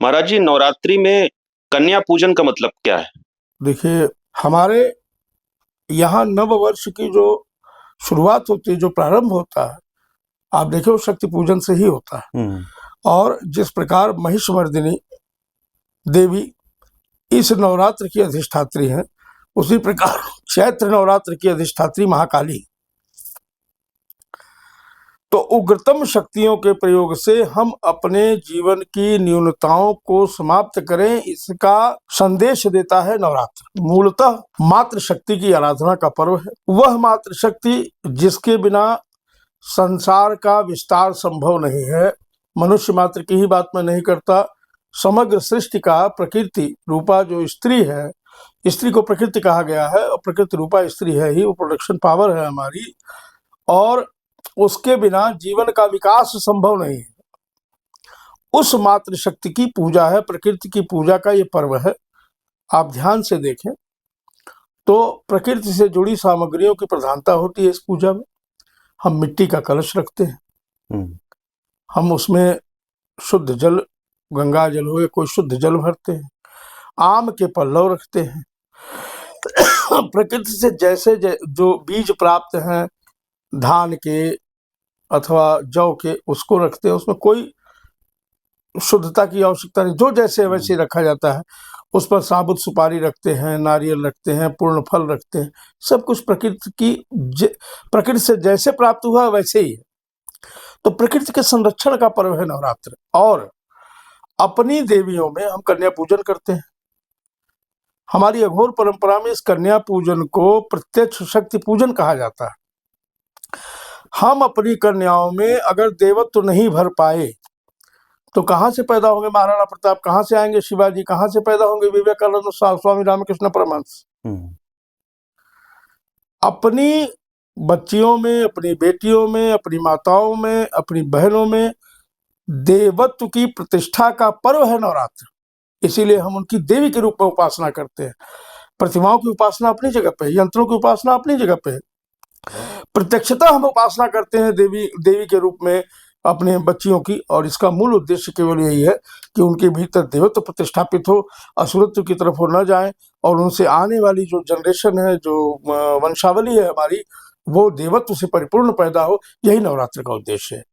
महाराज जी, नवरात्रि में कन्या पूजन का मतलब क्या है? देखिए, हमारे यहाँ नव वर्ष की जो शुरुआत होती है, जो प्रारंभ होता है, आप देखिए वो शक्ति पूजन से ही होता है। और जिस प्रकार महिषमर्दिनी देवी इस नवरात्र की अधिष्ठात्री हैं, उसी प्रकार चैत्र नवरात्र की अधिष्ठात्री महाकाली। तो उग्रतम शक्तियों के प्रयोग से हम अपने जीवन की न्यूनताओं को समाप्त करें, इसका संदेश देता है नवरात्र। मूलतः मातृ शक्ति की आराधना का पर्व है। वह मातृ शक्ति जिसके बिना संसार का विस्तार संभव नहीं है। मनुष्य मात्र की ही बात मैं नहीं करता, समग्र सृष्टि का प्रकृति रूपा जो स्त्री है, स्त्री को प्रकृति कहा गया है और प्रकृति रूपा स्त्री है ही, वो प्रोडक्शन पावर है हमारी, और उसके बिना जीवन का विकास संभव नहीं है। उस मातृ शक्ति की पूजा है, प्रकृति की पूजा का ये पर्व है। आप ध्यान से देखें तो प्रकृति से जुड़ी सामग्रियों की प्रधानता होती है इस पूजा में। हम मिट्टी का कलश रखते हैं, हम उसमें शुद्ध जल, गंगा जल हो या कोई शुद्ध जल भरते हैं, आम के पल्लव रखते हैं। प्रकृति से जैसे जो बीज प्राप्त हैं धान के अथवा जौ के, उसको रखते हैं। उसमें कोई शुद्धता की आवश्यकता नहीं, जो जैसे वैसे रखा जाता है। उस पर साबुत सुपारी रखते हैं, नारियल रखते हैं, पूर्ण फल रखते हैं। सब कुछ प्रकृति से जैसे प्राप्त हुआ वैसे ही है। तो प्रकृति के संरक्षण का पर्व है नवरात्र। और अपनी देवियों में हम कन्या पूजन करते हैं। हमारी अघोर परंपरा में इस कन्या पूजन को प्रत्यक्ष शक्ति पूजन कहा जाता है। हम अपनी कन्याओं में अगर देवत्व नहीं भर पाए तो कहाँ से पैदा होंगे महाराणा प्रताप, कहाँ से आएंगे शिवाजी, कहाँ से पैदा होंगे विवेकानंद, स्वामी रामकृष्ण परमहंस। अपनी बच्चियों में, अपनी बेटियों में, अपनी माताओं में, अपनी बहनों में देवत्व की प्रतिष्ठा का पर्व है नवरात्र। इसीलिए हम उनकी देवी के रूप में उपासना करते हैं। प्रतिमाओं की उपासना अपनी जगह पे, यंत्रों की उपासना अपनी जगह पे, प्रत्यक्षता हम उपासना करते हैं देवी के रूप में अपने बच्चियों की। और इसका मूल उद्देश्य केवल यही है कि उनके भीतर देवत्व प्रतिष्ठापित हो, असुरत्व की तरफ वो न जाए, और उनसे आने वाली जो जनरेशन है, जो वंशावली है हमारी, वो देवत्व से परिपूर्ण पैदा हो। यही नवरात्र का उद्देश्य है।